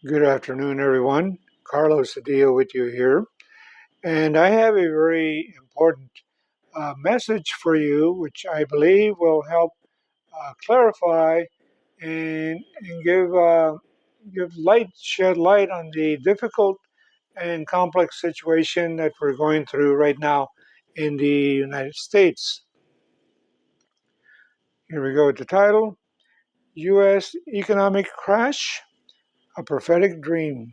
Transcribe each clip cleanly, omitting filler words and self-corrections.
Good afternoon, everyone. Carlos Adio with you here. And I have a very important message for you, which I believe will help clarify and give shed light on the difficult and complex situation that we're going through right now in the United States. Here we go with the title: U.S. Economic Crash, a Prophetic Dream.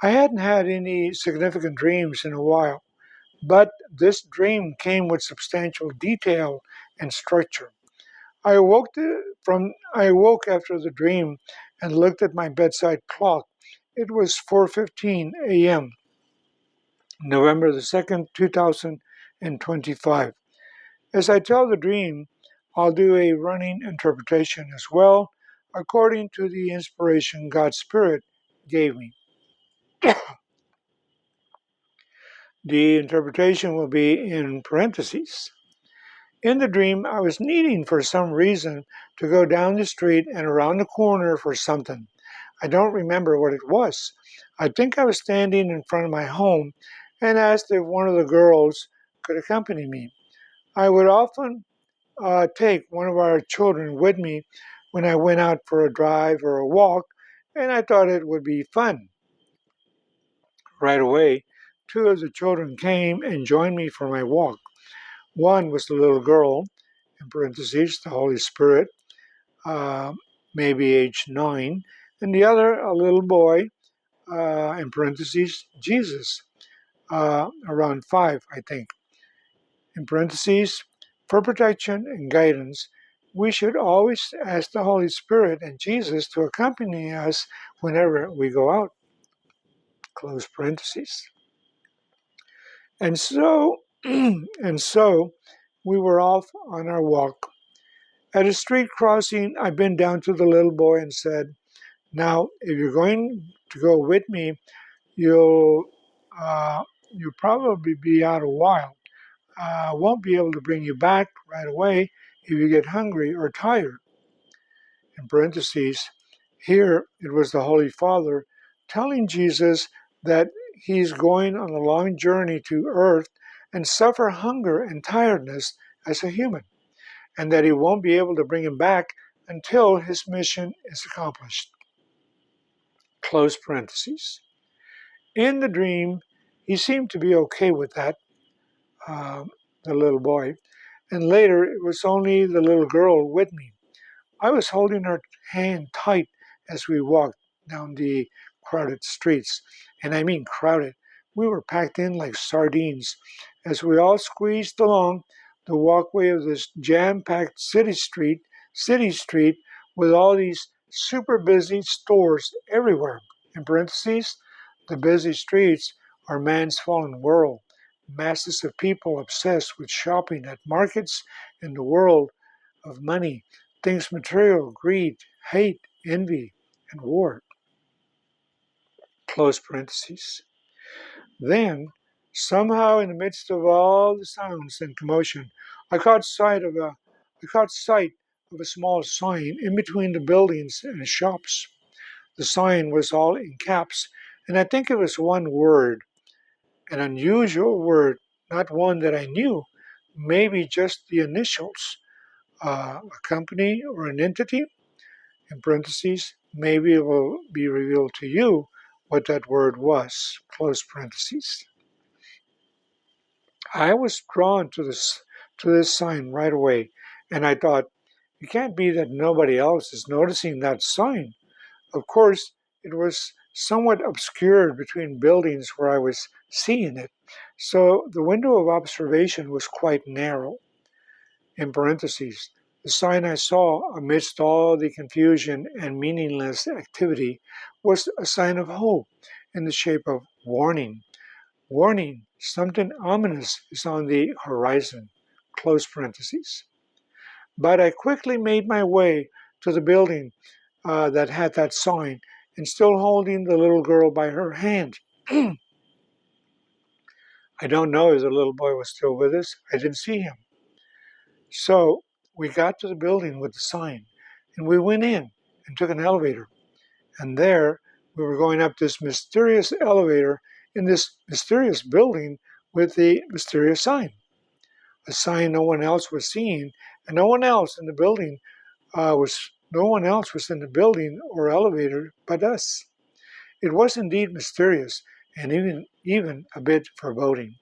I hadn't had any significant dreams in a while, but this dream came with substantial detail and structure. I awoke after the dream and looked at my bedside clock. It was 4:15 a.m., November the 2nd, 2025. As I tell the dream, I'll do a running interpretation as well, according to the inspiration God's Spirit gave me. The interpretation will be in parentheses. In the dream, I was needing for some reason to go down the street and around the corner for something. I don't remember what it was. I think I was standing in front of my home and asked if one of the girls could accompany me. I would often take one of our children with me when I went out for a drive or a walk, and I thought it would be fun. Right away, two of the children came and joined me for my walk. One was the little girl, in parentheses, the Holy Spirit, uh, maybe age 9, and the other, a little boy, in parentheses, Jesus, around 5, I think. In parentheses, for protection and guidance, we should always ask the Holy Spirit and Jesus to accompany us whenever we go out. Close parentheses. And so, and so, we were off on our walk. At a street crossing, I bent down to the little boy and said, "Now, if you're going to go with me, you'll uh, you'll probably be out a while. I won't be able to bring you back right away if you get hungry or tired." In parentheses, here it was the Holy Father telling Jesus that he's going on a long journey to earth and suffer hunger and tiredness as a human, and that he won't be able to bring him back until his mission is accomplished. Close parentheses. In the dream, he seemed to be okay with that, uh, the little boy, and later it was only the little girl with me. I was holding her hand tight as we walked down the crowded streets, and I mean crowded. We were packed in like sardines as we all squeezed along the walkway of this jam-packed city street with all these super busy stores everywhere. In parentheses, the busy streets are man's fallen world. Masses of people obsessed with shopping at markets in the world of money, things material, greed, hate, envy, and war. Close parentheses. Then, somehow, in the midst of all the sounds and commotion, I caught sight of a I caught sight of a small sign in between the buildings and shops. The sign was all in caps, and I think it was one word, an unusual word, not one that I knew, maybe just the initials, a company or an entity. In parentheses, maybe it will be revealed to you what that word was. Close parentheses. I was drawn to this sign right away, and I thought, it can't be that nobody else is noticing that sign. Of course, it was somewhat obscured between buildings where I was seeing it, so the window of observation was quite narrow. In parentheses, the sign I saw amidst all the confusion and meaningless activity was a sign of hope in the shape of warning. Warning, something ominous is on the horizon. Close parentheses. But I quickly made my way to the building that had that sign and still holding the little girl by her hand. I don't know if the little boy was still with us. I didn't see him. So we got to the building with the sign and we went in and took an elevator. And there we were going up this mysterious elevator in this mysterious building with the mysterious sign, a sign no one else was seeing, and no one else in the building no one else was in the building or elevator but us. It was indeed mysterious and even a bit foreboding.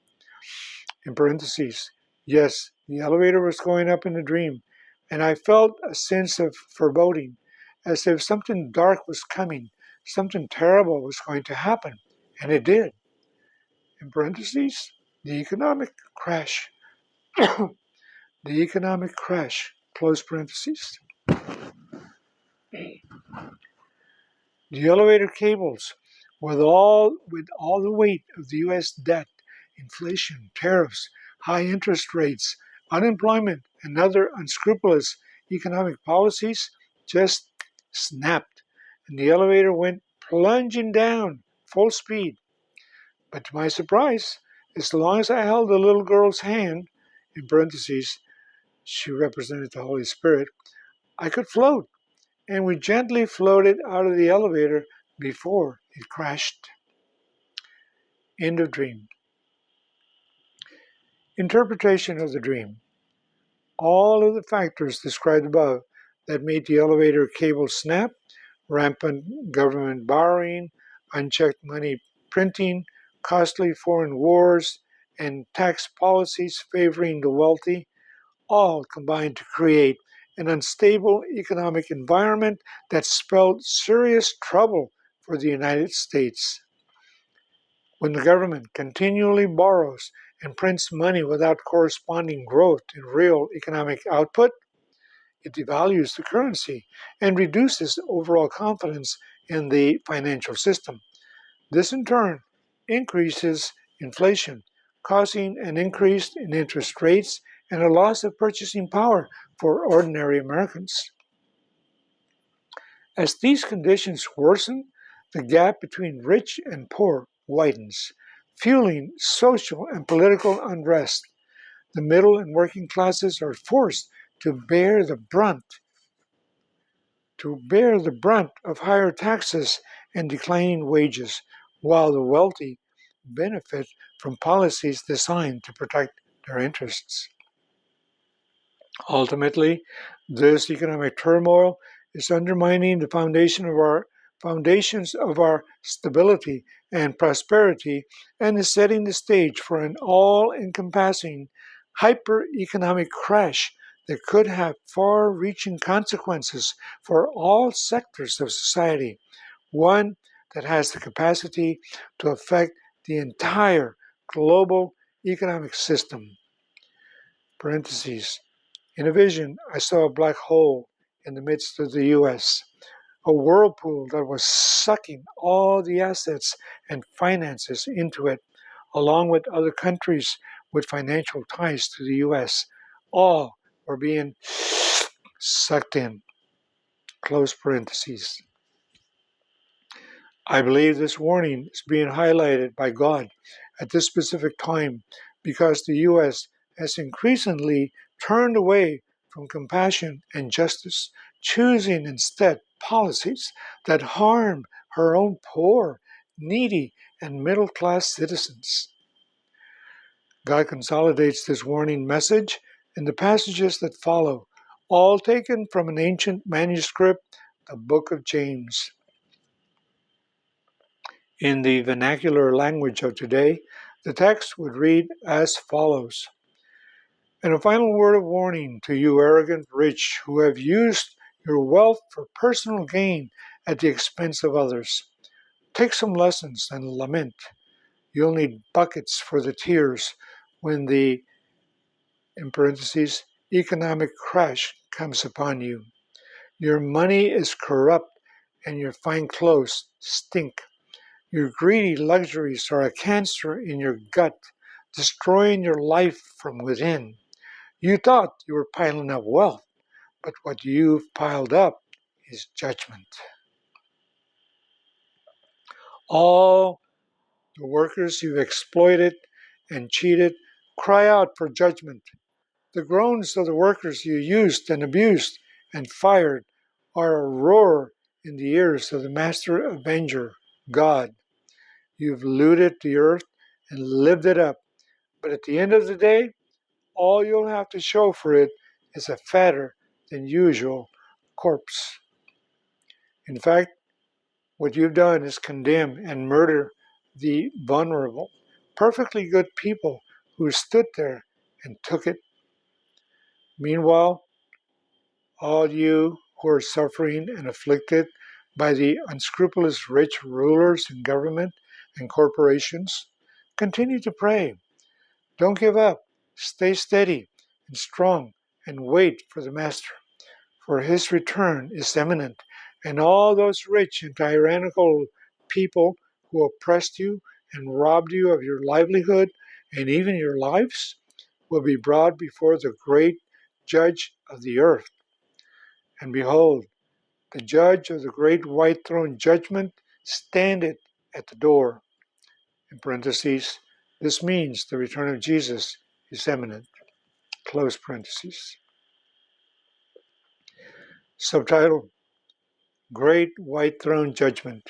In parentheses, yes, the elevator was going up in the dream, and I felt a sense of foreboding, as if something dark was coming, something terrible was going to happen, and it did. In parentheses, the economic crash. The economic crash, close parentheses. The elevator cables, with all the weight of the U.S. debt, inflation, tariffs, high interest rates, unemployment, and other unscrupulous economic policies, just snapped, and the elevator went plunging down full speed. But to my surprise, as long as I held the little girl's hand, in parentheses, she represented the Holy Spirit, I could float, and we gently floated out of the elevator before it crashed. End of dream. Interpretation of the dream. All of the factors described above that made the elevator cable snap, rampant government borrowing, unchecked money printing, costly foreign wars, and tax policies favoring the wealthy, all combined to create an unstable economic environment that spelled serious trouble for the United States. When the government continually borrows and prints money without corresponding growth in real economic output, it devalues the currency and reduces overall confidence in the financial system. This in turn increases inflation, causing an increase in interest rates and a loss of purchasing power for ordinary Americans. As these conditions worsen, the gap between rich and poor widens, fueling social and political unrest. The middle and working classes are forced to bear the brunt of higher taxes and declining wages, while the wealthy benefit from policies designed to protect their interests. Ultimately, this economic turmoil is undermining the foundations of our stability and prosperity and is setting the stage for an all-encompassing hyper-economic crash that could have far-reaching consequences for all sectors of society, one that has the capacity to affect the entire global economic system. Parentheses. In a vision, I saw a black hole in the midst of the U.S., a whirlpool that was sucking all the assets and finances into it, along with other countries with financial ties to the U.S. All were being sucked in. Close parentheses. I believe this warning is being highlighted by God at this specific time because the U.S. has increasingly turned away from compassion and justice, choosing instead policies that harm her own poor, needy, and middle class citizens. God consolidates this warning message in the passages that follow, all taken from an ancient manuscript, the book of James. In the vernacular language of today, the text would read as follows. And a final word of warning to you arrogant rich who have used your wealth for personal gain at the expense of others. Take some lessons and lament. You'll need buckets for the tears when the, in parentheses, economic crash comes upon you. Your money is corrupt and your fine clothes stink. Your greedy luxuries are a cancer in your gut, destroying your life from within. You thought you were piling up wealth, but what you've piled up is judgment. All the workers you've exploited and cheated cry out for judgment. The groans of the workers you used and abused and fired are a roar in the ears of the Master Avenger, God. You've looted the earth and lived it up, but at the end of the day, all you'll have to show for it is a fatter than usual corpse. In fact, what you've done is condemn and murder the vulnerable, perfectly good people who stood there and took it. Meanwhile, all you who are suffering and afflicted by the unscrupulous rich rulers in government and corporations, continue to pray. Don't give up. Stay steady and strong and wait for the Master, for his return is imminent, and all those rich and tyrannical people who oppressed you and robbed you of your livelihood and even your lives will be brought before the great Judge of the earth. And behold, the Judge of the great white throne judgment standeth at the door. In parentheses, this means the return of Jesus is imminent. Close parentheses. Subtitle, Great White Throne Judgment.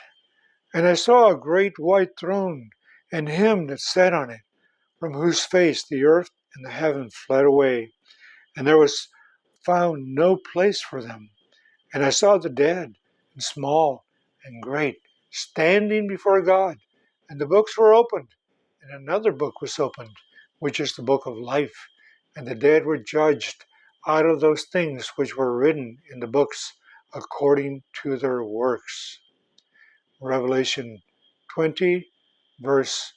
And I saw a great white throne, and him that sat on it, from whose face the earth and the heaven fled away, and there was found no place for them. And I saw the dead, and small and great, standing before God, and the books were opened, and another book was opened, which is the book of life, and the dead were judged out of those things which were written in the books according to their works. Revelation 20, verse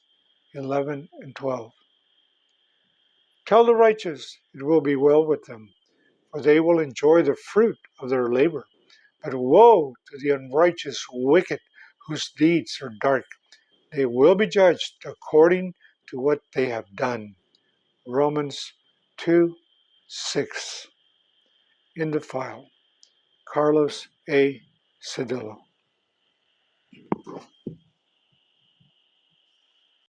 11 and 12. Tell the righteous it will be well with them, for they will enjoy the fruit of their labor. But woe to the unrighteous wicked, whose deeds are dark. They will be judged according to what they have done. Romans 2:6. In the file, Carlos A. Cedillo.